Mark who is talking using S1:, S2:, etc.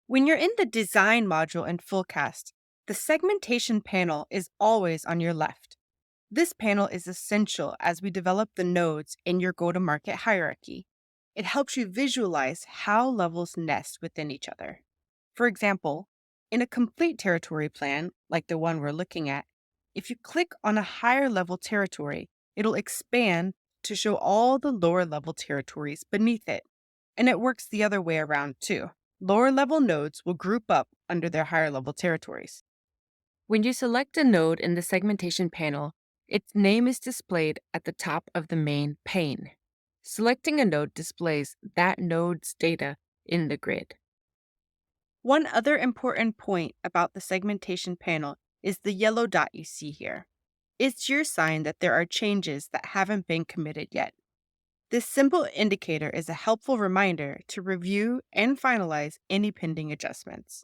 S1: When you're in the Design module in Fullcast, the Segmentation panel is always on your left. This panel is essential as we develop the nodes in your go-to-market hierarchy. It helps you visualize how levels nest within each other. For example, in a complete territory plan, like the one we're looking at, if you click on a higher level territory, it'll expand to show all the lower level territories beneath it. And it works the other way around too. Lower level nodes will group up under their higher level territories. When you select a node in the segmentation panel, its name is displayed at the top of the main pane. Selecting a node displays that node's data in the grid. One other important point about the segmentation panel is the yellow dot you see here. It's your sign that there are changes that haven't been committed yet. This simple indicator is a helpful reminder to review and finalize any pending adjustments.